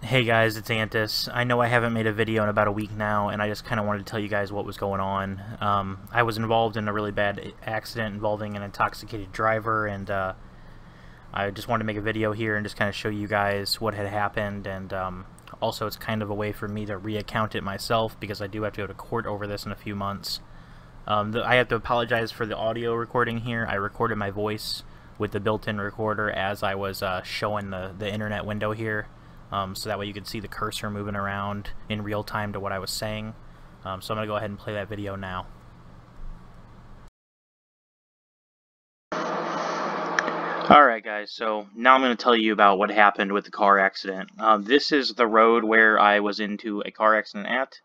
Hey guys, it's Antusj. I know I haven't made a video in about a week now, and I just kind of wanted to tell you guys what was going on. I was involved in a really bad accident involving an intoxicated driver, and I just wanted to make a video here and just kind of show you guys what had happened, and also it's kind of a way for me to reaccount it myself, because I do have to go to court over this in a few months. I have to apologize for the audio recording here. I recorded my voice with the built-in recorder as I was showing the internet window here. So that way you could see the cursor moving around in real time to what I was saying. So I'm going to go ahead and play that video now. Alright guys, so now I'm going to tell you about what happened with the car accident. This is the road where I was into a car accident at.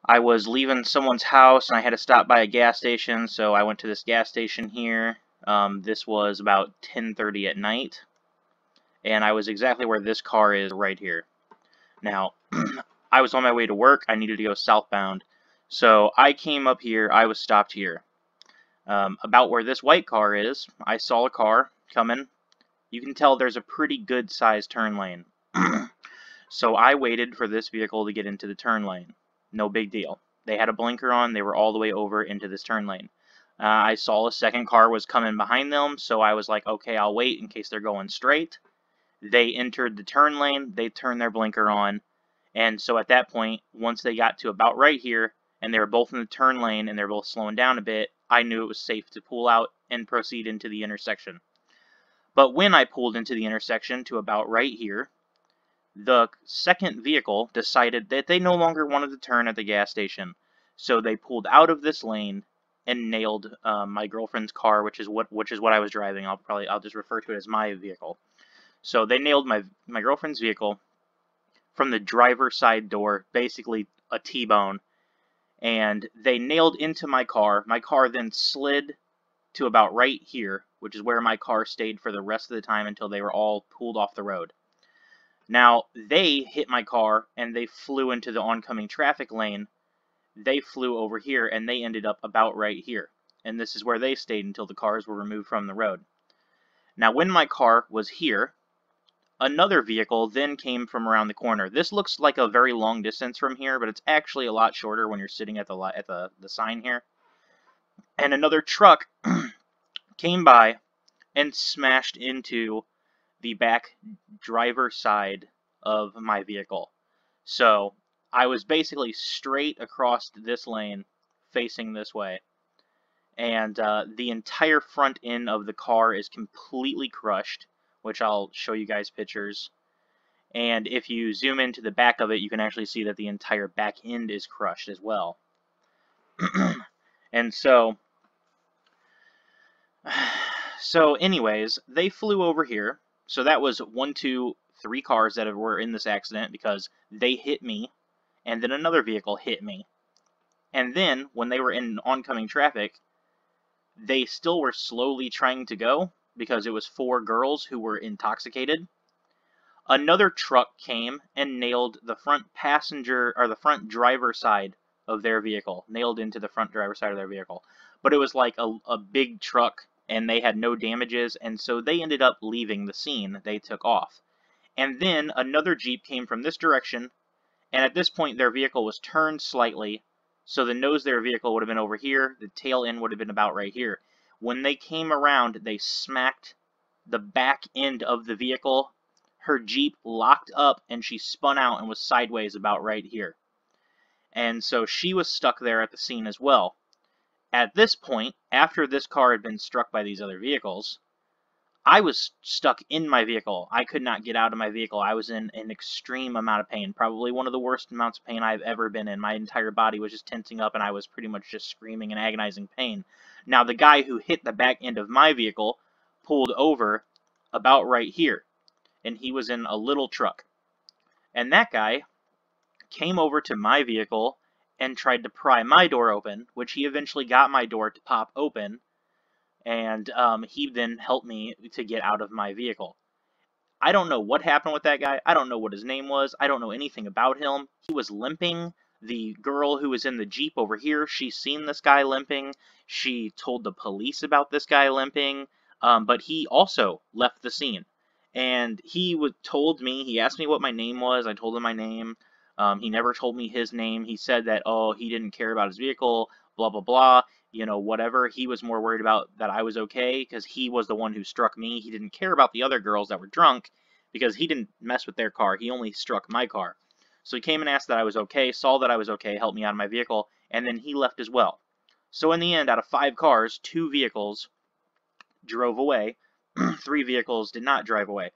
I was leaving someone's house and I had to stop by a gas station, so I went to this gas station here. This was about 10:30 at night. And I was exactly where this car is right here. Now, I was on my way to work. I needed to go southbound. So I came up here. I was stopped here. About where this white car is, I saw a car coming. You can tell there's a pretty good sized turn lane. So I waited for this vehicle to get into the turn lane. No big deal. They had a blinker on. They were all the way over into this turn lane. I saw a second car was coming behind them, so I was like, okay, I'll wait in case they're going straight. They entered the turn lane, they turned their blinker on, and so at that point, once they got to about right here, and they were both in the turn lane and they're both slowing down a bit, I knew it was safe to pull out and proceed into the intersection. But when I pulled into the intersection to about right here, the second vehicle decided that they no longer wanted to turn at the gas station, so they pulled out of this lane and nailed my girlfriend's car, which is what I was driving. I'll just refer to it as my vehicle. So they nailed my girlfriend's vehicle from the driver's side door, basically a T-bone, and they nailed into my car. My car then slid to about right here, which is where my car stayed for the rest of the time until they were all pulled off the road. Now, they hit my car, and they flew into the oncoming traffic lane. They flew over here, and they ended up about right here. And this is where they stayed until the cars were removed from the road. Now, when my car was here, another vehicle then came from around the corner. This looks like a very long distance from here, but it's actually a lot shorter when you're sitting at the sign here. And another truck came by and smashed into the back driver's side of my vehicle. So I was basically straight across this lane facing this way. And the entire front end of the car is completely crushed, which I'll show you guys pictures. And if you zoom into the back of it, you can actually see that the entire back end is crushed as well. And so anyways, they flew over here. So that was 1, 2, 3 cars that were in this accident because they hit me, and then another vehicle hit me. And then, when they were in oncoming traffic, they still were slowly trying to go because it was 4 girls who were intoxicated. Another truck came and nailed the front passenger, or the front driver side of their vehicle. Nailed into the front driver side of their vehicle. But it was like a big truck, and they had no damages, and so they ended up leaving the scene. They took off. And then another Jeep came from this direction, and at this point their vehicle was turned slightly, so the nose of their vehicle would have been over here, the tail end would have been about right here. When they came around, they smacked the back end of the vehicle. Her Jeep locked up and she spun out and was sideways about right here. And so she was stuck there at the scene as well. At this point, after this car had been struck by these other vehicles, I was stuck in my vehicle. I could not get out of my vehicle. I was in an extreme amount of pain, probably one of the worst amounts of pain I've ever been in. My entire body was just tensing up and I was pretty much just screaming in agonizing pain. Now, the guy who hit the back end of my vehicle pulled over about right here, and he was in a little truck. And that guy came over to my vehicle and tried to pry my door open, which he eventually got my door to pop open, and he then helped me to get out of my vehicle. I don't know what happened with that guy. I don't know what his name was. I don't know anything about him. He was limping. The girl who was in the Jeep over here, she seen this guy limping. She told the police about this guy limping, but he also left the scene. And he told me, he asked me what my name was. I told him my name. He never told me his name. He said that, oh, he didn't care about his vehicle, blah, blah, blah, you know, whatever. He was more worried about that I was okay because he was the one who struck me. He didn't care about the other girls that were drunk because he didn't mess with their car. He only struck my car. So he came and asked that I was okay, saw that I was okay, helped me out of my vehicle, and then he left as well. So in the end, out of 5 cars, 2 vehicles drove away. 3 vehicles did not drive away.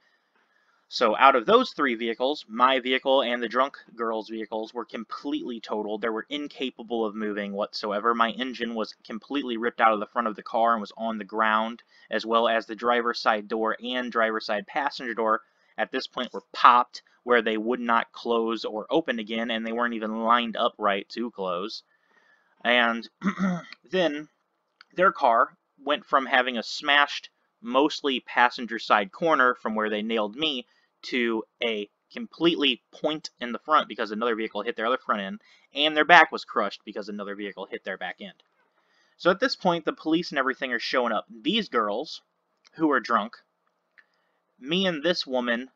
So out of those 3 vehicles, my vehicle and the drunk girls' vehicles were completely totaled. They were incapable of moving whatsoever. My engine was completely ripped out of the front of the car and was on the ground, as well as the driver's side door and driver's side passenger door at this point were popped where they would not close or open again, and they weren't even lined up right to close. And then their car went from having a smashed, mostly passenger side corner from where they nailed me to a completely point in the front because another vehicle hit their other front end, and their back was crushed because another vehicle hit their back end. So at this point, the police and everything are showing up. These girls, who are drunk, me and this woman,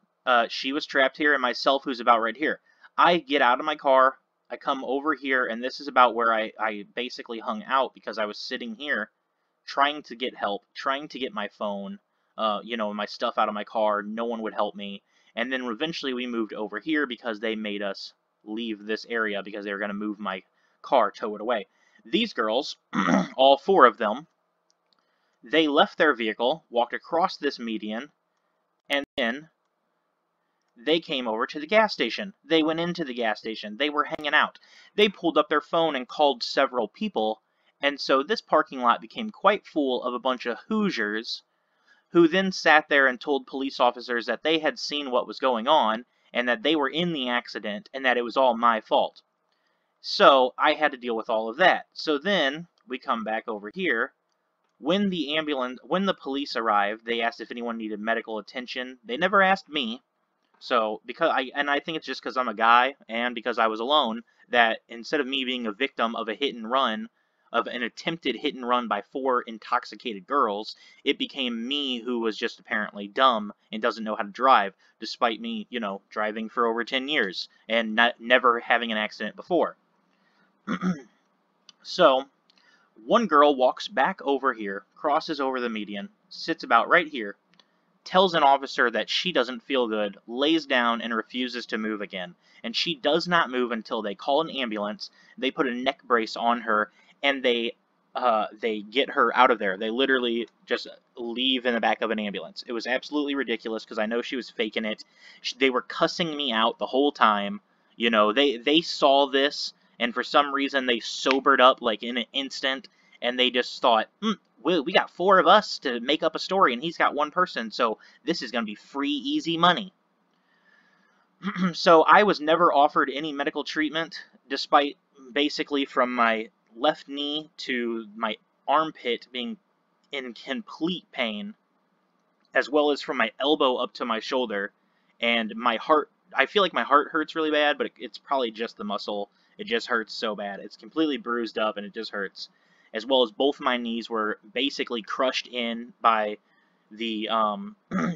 she was trapped here, and myself, who's about right here. I get out of my car, I come over here, and this is about where I basically hung out because I was sitting here trying to get help, trying to get my phone, you know, my stuff out of my car. No one would help me. And then eventually we moved over here because they made us leave this area because they were going to move my car, tow it away. These girls, all 4 of them, they left their vehicle, walked across this median, and then they came over to the gas station. They went into the gas station. They were hanging out. They pulled up their phone and called several people, and so this parking lot became quite full of a bunch of Hoosiers who then sat there and told police officers that they had seen what was going on and that they were in the accident and that it was all my fault. So I had to deal with all of that. So then we come back over here. When the police arrived, they asked if anyone needed medical attention. They never asked me. So I think it's just because I'm a guy and because I was alone that instead of me being a victim of a hit and run, of an attempted hit and run by 4 intoxicated girls, it became me who was just apparently dumb and doesn't know how to drive, despite me, you know, driving for over 10 years and never having an accident before. So, one girl walks back over here, crosses over the median, sits about right here, tells an officer that she doesn't feel good, lays down, and refuses to move again. And she does not move until they call an ambulance, they put a neck brace on her, and they get her out of there. They literally just leave in the back of an ambulance. It was absolutely ridiculous because I know she was faking it. They were cussing me out the whole time. You know, they saw this, and for some reason they sobered up like in an instant, and they just thought, we got 4 of us to make up a story, and he's got 1 person, so this is going to be free, easy money. So I was never offered any medical treatment, despite basically from my left knee to my armpit being in complete pain, as well as from my elbow up to my shoulder, and my heart. I feel like my heart hurts really bad, but it's probably just the muscle. It just hurts so bad. It's completely bruised up, and it just hurts. As well as both my knees were basically crushed in by the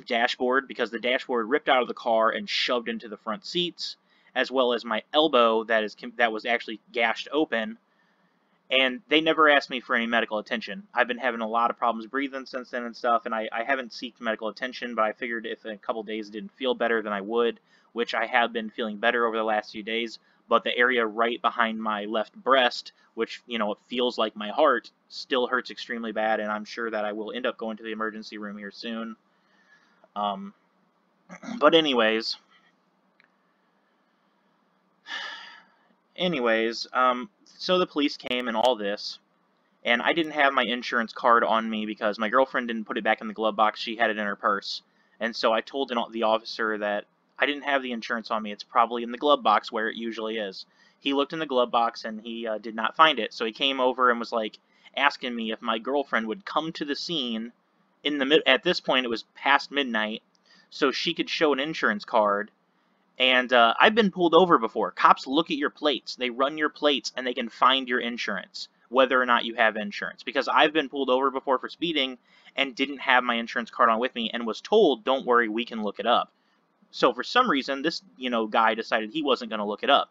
dashboard, because the dashboard ripped out of the car and shoved into the front seats, as well as my elbow that was actually gashed open. And they never asked me for any medical attention. I've been having a lot of problems breathing since then and stuff, and I haven't sought medical attention, but I figured if in a couple days didn't feel better, then I would, which I have been feeling better over the last few days. But the area right behind my left breast, which, you know, it feels like my heart, still hurts extremely bad, and I'm sure that I will end up going to the emergency room here soon. But anyways, so the police came and all this, and I didn't have my insurance card on me because my girlfriend didn't put it back in the glove box. She had it in her purse, and so I told the officer that I didn't have the insurance on me. It's probably in the glove box where it usually is. He looked in the glove box and he did not find it. So he came over and was like asking me if my girlfriend would come to the scene at this point it was past midnight, so she could show an insurance card. And I've been pulled over before. Cops look at your plates. They run your plates and they can find your insurance, whether or not you have insurance. Because I've been pulled over before for speeding, and didn't have my insurance card on with me and was told, don't worry, we can look it up. So for some reason, this, guy decided he wasn't going to look it up.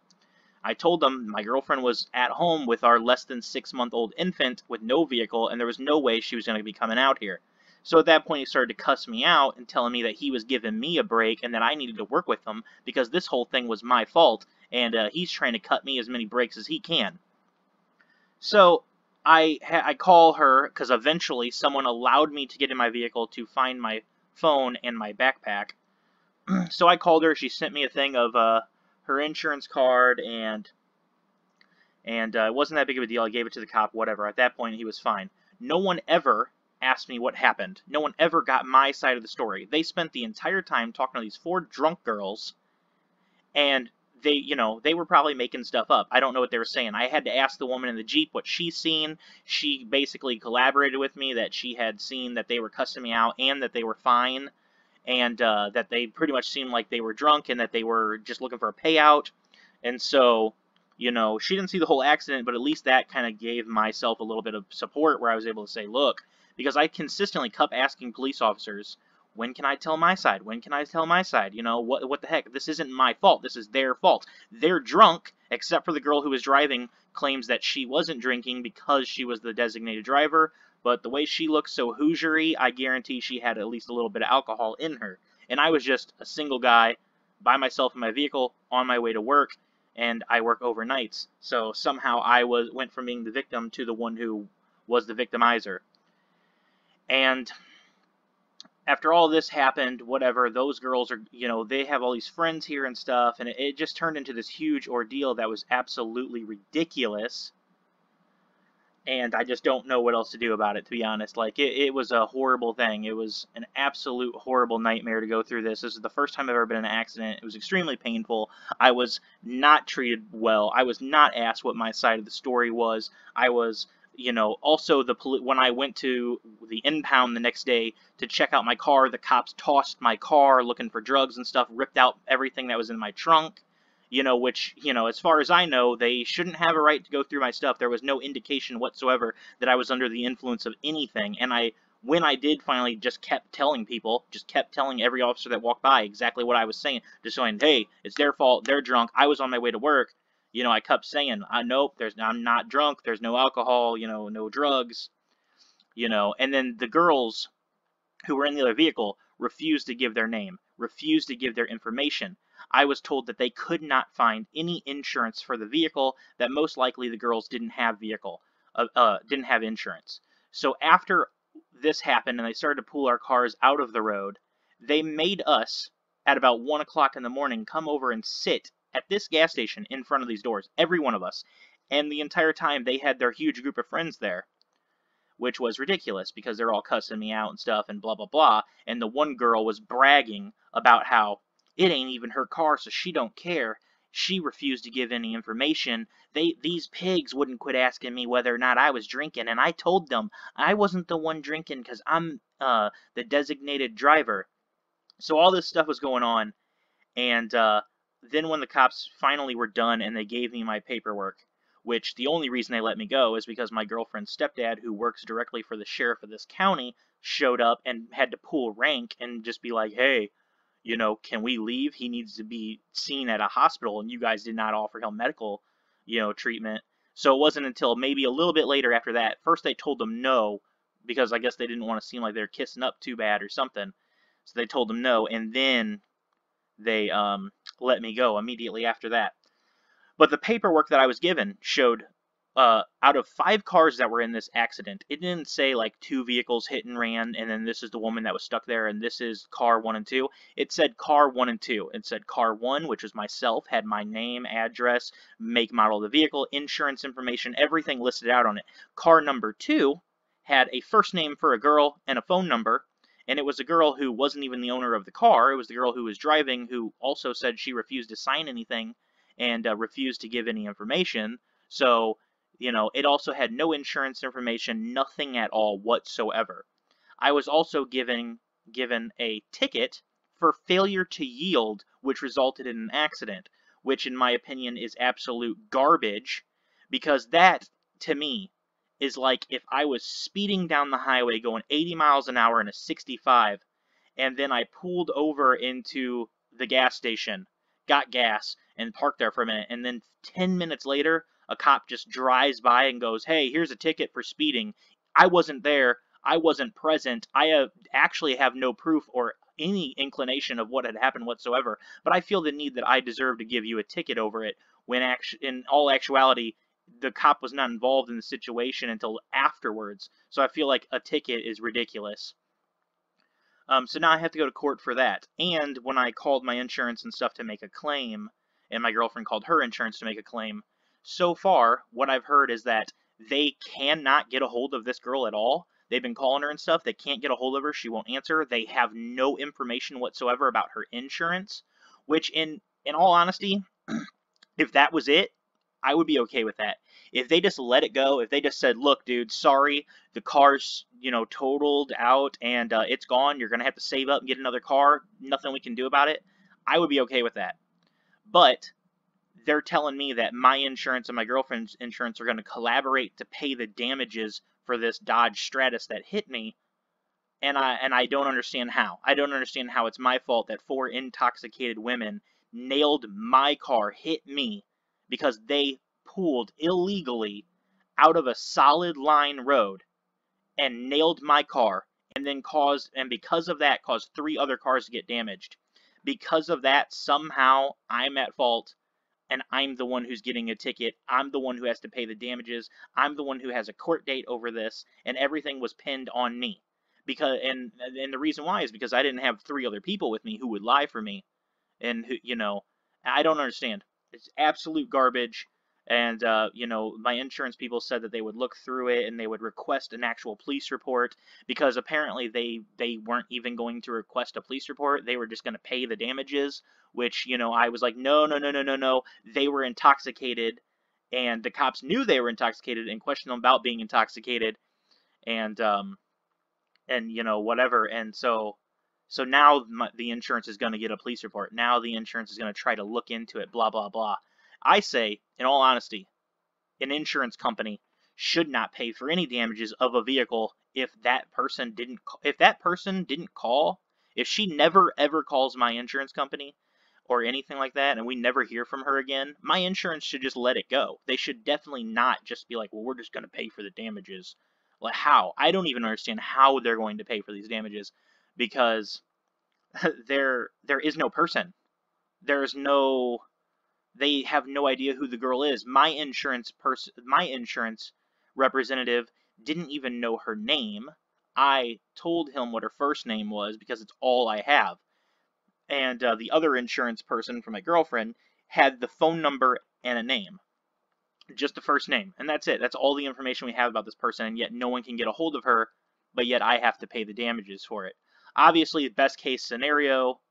I told them my girlfriend was at home with our less than 6-month-old infant with no vehicle, and there was no way she was going to be coming out here. So at that point, he started to cuss me out and telling me that he was giving me a break and that I needed to work with him because this whole thing was my fault, and he's trying to cut me as many breaks as he can. So I call her because eventually someone allowed me to get in my vehicle to find my phone and my backpack. So I called her. She sent me a thing of her insurance card, and it wasn't that big of a deal. I gave it to the cop, whatever. At that point, he was fine. No one ever asked me what happened. No one ever got my side of the story. They spent the entire time talking to these 4 drunk girls, and they were probably making stuff up. I don't know what they were saying. I had to ask the woman in the Jeep what she's seen. She basically collaborated with me that she had seen that they were cussing me out and that they were fine, and that they pretty much seemed like they were drunk and that they were just looking for a payout. And so, she didn't see the whole accident, but at least that kind of gave myself a little bit of support where I was able to say, look, because I consistently kept asking police officers, when can I tell my side? When can I tell my side? What the heck? This isn't my fault. This is their fault. They're drunk, except for the girl who was driving claims that she wasn't drinking because she was the designated driver, but the way she looks so Hoosiery, I guarantee she had at least a little bit of alcohol in her. And I was just a single guy by myself in my vehicle on my way to work, and I work overnights. So somehow I went from being the victim to the one who was the victimizer. And after all this happened, whatever, those girls are, they have all these friends here and stuff, and it just turned into this huge ordeal that was absolutely ridiculous. And I just don't know what else to do about it, to be honest. Like, it was a horrible thing. It was an absolute horrible nightmare to go through this. This is the first time I've ever been in an accident. It was extremely painful. I was not treated well. I was not asked what my side of the story was. I was, also when I went to the impound the next day to check out my car, the cops tossed my car looking for drugs and stuff, ripped out everything that was in my trunk. Which, as far as I know, they shouldn't have a right to go through my stuff. There was no indication whatsoever that I was under the influence of anything. And when I did finally just kept telling people, just kept telling every officer that walked by exactly what I was saying, just saying, hey, it's their fault, they're drunk, I was on my way to work. I kept saying, nope, I'm not drunk, there's no alcohol, no drugs, and then the girls who were in the other vehicle refused to give their name, refused to give their information. I was told that they could not find any insurance for the vehicle, that most likely the girls didn't have didn't have insurance. So after this happened and they started to pull our cars out of the road, they made us, at about 1 o'clock in the morning, come over and sit at this gas station in front of these doors, every one of us. And the entire time they had their huge group of friends there, which was ridiculous because they're all cussing me out and stuff and blah, blah, blah. And the one girl was bragging about how it ain't even her car, so she don't care. She refused to give any information. These pigs wouldn't quit asking me whether or not I was drinking, and I told them I wasn't the one drinking because I'm the designated driver. So all this stuff was going on, and then when the cops finally were done and they gave me my paperwork, which the only reason they let me go is because my girlfriend's stepdad, who works directly for the sheriff of this county, showed up and had to pull rank and just be like, hey, can we leave? He needs to be seen at a hospital, and you guys did not offer him medical, treatment. So it wasn't until maybe a little bit later after that. First they told him no, because I guess they didn't want to seem like they're kissing up too bad or something. So they told him no, and then they let me go immediately after that. But the paperwork that I was given showed out of 5 cars that were in this accident, it didn't say like 2 vehicles hit and ran, and then this is the woman that was stuck there, and this is car 1 and 2. It said car 1 and 2. It said car 1, which was myself, had my name, address, make, model of the vehicle, insurance information, everything listed out on it. Car number 2 had a first name for a girl and a phone number, and it was a girl who wasn't even the owner of the car. It was the girl who was driving, who also said she refused to sign anything and refused to give any information. So, it also had no insurance information, nothing at all whatsoever. I was also given a ticket for failure to yield, which resulted in an accident, which in my opinion is absolute garbage, because that, to me, is like if I was speeding down the highway going 80 miles an hour in a 65, and then I pulled over into the gas station, got gas, and parked there for a minute, and then 10 minutes later, a cop just drives by and goes, "Hey, here's a ticket for speeding." I wasn't there. I wasn't present. I actually have no proof or any inclination of what had happened whatsoever, but I feel the need that I deserve to give you a ticket over it when in all actuality, the cop was not involved in the situation until afterwards. So I feel like a ticket is ridiculous. So now I have to go to court for that. And when I called my insurance and stuff to make a claim, and my girlfriend called her insurance to make a claim, so far, what I've heard is that they cannot get a hold of this girl at all. They've been calling her and stuff. They can't get a hold of her. She won't answer. They have no information whatsoever about her insurance, which in all honesty, if that was it, I would be okay with that. If they just let it go, if they just said, "Look, dude, sorry, the car's, totaled out and it's gone. You're going to have to save up and get another car. Nothing we can do about it." I would be okay with that. But they're telling me that my insurance and my girlfriend's insurance are going to collaborate to pay the damages for this Dodge Stratus that hit me, and I don't understand how. I don't understand how it's my fault that 4 intoxicated women nailed my car, hit me, because they pulled illegally out of a solid line road and nailed my car, and then because of that, caused 3 other cars to get damaged. Because of that, somehow I'm at fault, and I'm the one who's getting a ticket. I'm the one who has to pay the damages. I'm the one who has a court date over this, and everything was pinned on me. And the reason why is because I didn't have 3 other people with me who would lie for me, and who, I don't understand. It's absolute garbage. And my insurance people said that they would look through it and they would request an actual police report, because apparently they weren't even going to request a police report. They were just going to pay the damages, which, I was like, no, no, no, no, no, no. They were intoxicated, and the cops knew they were intoxicated and questioned them about being intoxicated, and whatever. And so now the insurance is going to get a police report. Now the insurance is going to try to look into it, blah, blah, blah. I say, in all honesty, an insurance company should not pay for any damages of a vehicle if that person didn't call, if she never ever calls my insurance company or anything like that, and we never hear from her again, my insurance should just let it go. They should definitely not just be like, "Well, we're just going to pay for the damages." Like, how? I don't even understand how they're going to pay for these damages, because there is no person. There's no They have no idea who the girl is. My insurance representative didn't even know her name. I told him what her first name was because it's all I have. And the other insurance person for my girlfriend had the phone number and a name. Just the first name. And that's it. That's all the information we have about this person, and yet no one can get a hold of her, but yet I have to pay the damages for it. Obviously, best case scenario,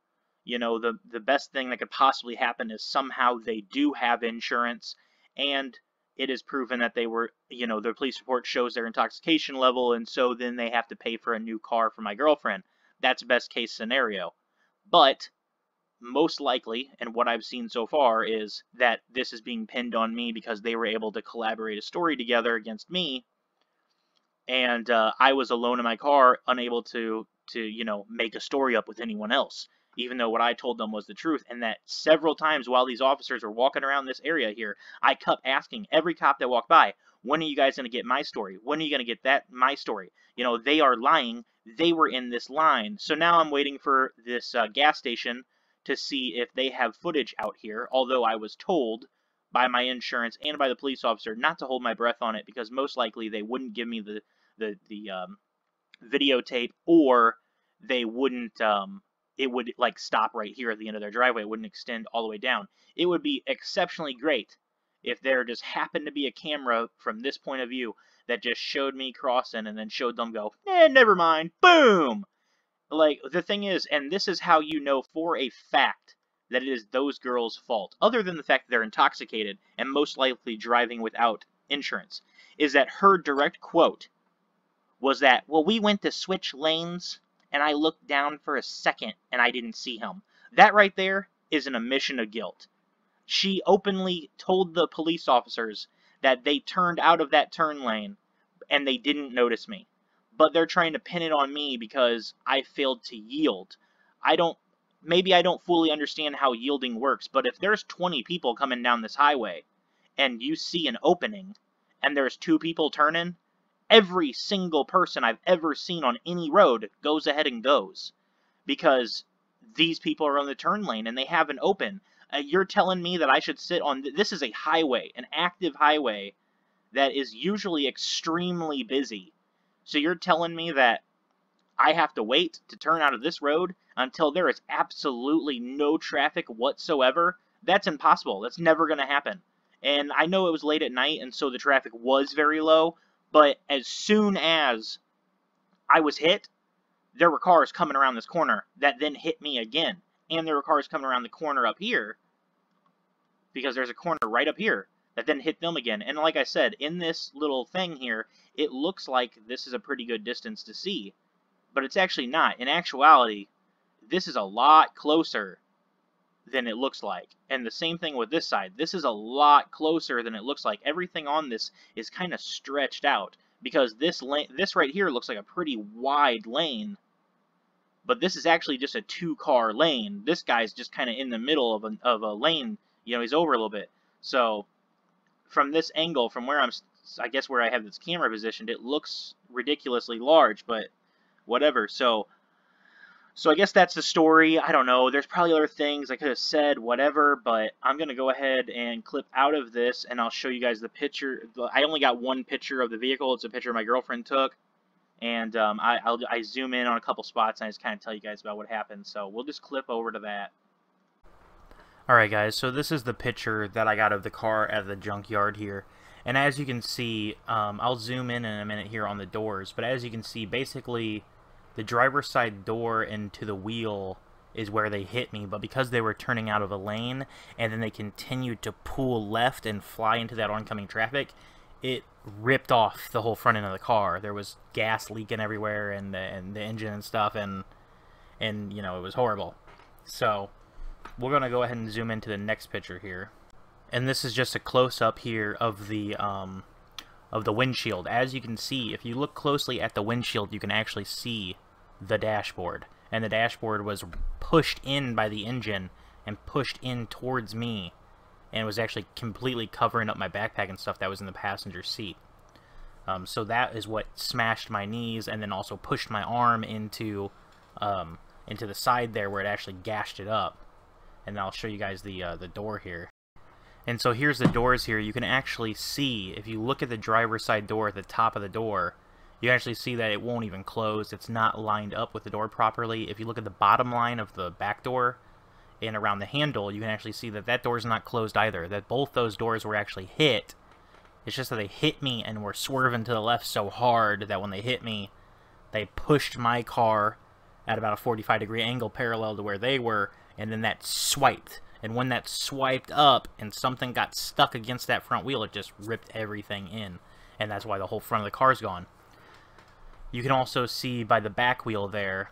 the best thing that could possibly happen is somehow they do have insurance, and it is proven that they were, their police report shows their intoxication level, and so then they have to pay for a new car for my girlfriend. That's best case scenario. But most likely, and what I've seen so far, is that this is being pinned on me because they were able to collaborate a story together against me, and I was alone in my car, unable to make a story up with anyone else, even though what I told them was the truth. And that several times while these officers were walking around this area here, I kept asking every cop that walked by, "When are you guys going to get my story? When are you going to get my story? They are lying. They were in this line." So now I'm waiting for this gas station to see if they have footage out here, although I was told by my insurance and by the police officer not to hold my breath on it, because most likely they wouldn't give me the videotape, or they wouldn't, it would like stop right here at the end of their driveway. It wouldn't extend all the way down. It would be exceptionally great if there just happened to be a camera from this point of view that just showed me crossing and then showed them go, never mind, boom. Like, the thing is, and this is how you know for a fact that it is those girls' fault, other than the fact that they're intoxicated and most likely driving without insurance, is that her direct quote was that, "Well, we went to switch lanes, and I looked down for a second, and I didn't see him." That right there is an admission of guilt. She openly told the police officers that they turned out of that turn lane and they didn't notice me. But they're trying to pin it on me because I failed to yield. Maybe I don't fully understand how yielding works, but if there's 20 people coming down this highway and you see an opening and there's 2 people turning, every single person I've ever seen on any road goes ahead and goes, because these people are on the turn lane and they have an open. You're telling me that I should sit on... This is a highway, an active highway that is usually extremely busy. So you're telling me that I have to wait to turn out of this road until there is absolutely no traffic whatsoever? That's impossible. That's never going to happen. And I know it was late at night, and so the traffic was very low, but as soon as I was hit, there were cars coming around this corner that then hit me again. And there were cars coming around the corner up here, because there's a corner right up here, that then hit them again. And like I said, in this little thing here, it looks like this is a pretty good distance to see. But it's actually not. In actuality, this is a lot closer than it looks like. And the same thing with this side. This is a lot closer than it looks like. Everything on this is kind of stretched out, because this right here looks like a pretty wide lane, but this is actually just a 2-car lane. This guy's just kind of in the middle of a lane. You know, he's over a little bit. So from this angle, from where I guess where I have this camera positioned, it looks ridiculously large, but whatever. So I guess that's the story. I don't know. There's probably other things I could have said, whatever, but I'm going to go ahead and clip out of this, and I'll show you guys the picture. I only got one picture of the vehicle. It's a picture my girlfriend took, and I zoom in on a couple spots, and I just kind of tell you guys about what happened. So we'll just clip over to that. Alright guys, so this is the picture that I got of the car at the junkyard here. And as you can see, I'll zoom in a minute here on the doors, but as you can see, basically the driver's side door into the wheel is where they hit me, but because they were turning out of a lane and then they continued to pull left and fly into that oncoming traffic, it ripped off the whole front end of the car. There was gas leaking everywhere, and the engine and stuff, and you know, it was horrible. So we're gonna go ahead and zoom into the next picture here, and this is just a close-up here of the windshield. As you can see, if you look closely at the windshield, you can actually see the dashboard, and the dashboard was pushed in by the engine and pushed in towards me, and it was actually completely covering up my backpack and stuff that was in the passenger seat. So that is what smashed my knees, and then also pushed my arm into the side there, where it actually gashed it up. And I'll show you guys the door here. And so here's the doors here. You can actually see, if you look at the driver's side door at the top of the door, you actually see that it won't even close. It's not lined up with the door properly. If you look at the bottom line of the back door and around the handle, you can actually see that that door is not closed either. That both those doors were actually hit. It's just that they hit me and were swerving to the left so hard that when they hit me, they pushed my car at about a 45-degree angle parallel to where they were, and then that swiped. And when that swiped up and something got stuck against that front wheel, it just ripped everything in. And that's why the whole front of the car's gone. You can also see by the back wheel there,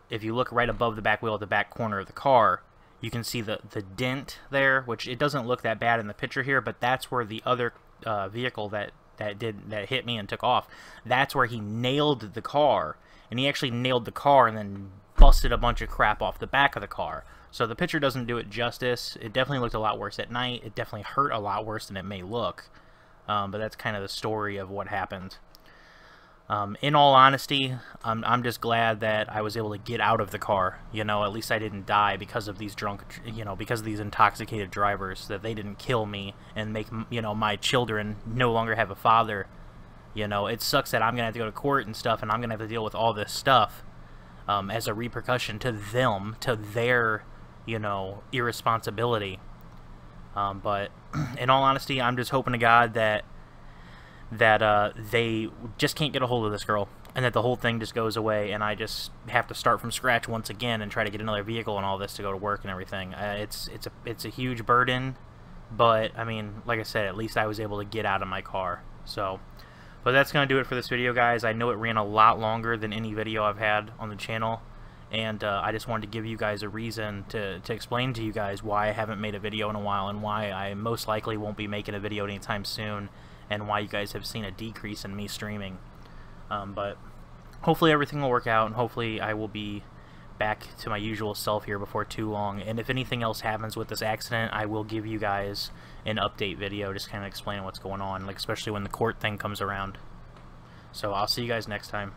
if you look right above the back wheel at the back corner of the car, you can see the dent there, which it doesn't look that bad in the picture here, but that's where the other vehicle that hit me and took off, that's where he nailed the car. And he actually nailed the car and then busted a bunch of crap off the back of the car. So the picture doesn't do it justice. It definitely looked a lot worse at night. It definitely hurt a lot worse than it may look. But that's kind of the story of what happened. In all honesty, I'm just glad that I was able to get out of the car. You know, at least I didn't die because of these because of these intoxicated drivers, that they didn't kill me and make, you know, my children no longer have a father. You know, it sucks that I'm going to have to go to court and stuff, and I'm going to have to deal with all this stuff as a repercussion to them, to their, you know, irresponsibility. But in all honesty, I'm just hoping to God that they just can't get a hold of this girl, and that the whole thing just goes away, and I just have to start from scratch once again and try to get another vehicle and all this to go to work and everything. It's a huge burden, but I mean, like I said, at least I was able to get out of my car. So, but that's gonna do it for this video, guys. I know it ran a lot longer than any video I've had on the channel, and I just wanted to give you guys a reason to explain to you guys why I haven't made a video in a while, and why I most likely won't be making a video anytime soon. and why you guys have seen a decrease in me streaming. But hopefully everything will work out, and hopefully I will be back to my usual self here before too long. And if anything else happens with this accident, I will give you guys an update video, just kind of explaining what's going on, like especially when the court thing comes around. So I'll see you guys next time.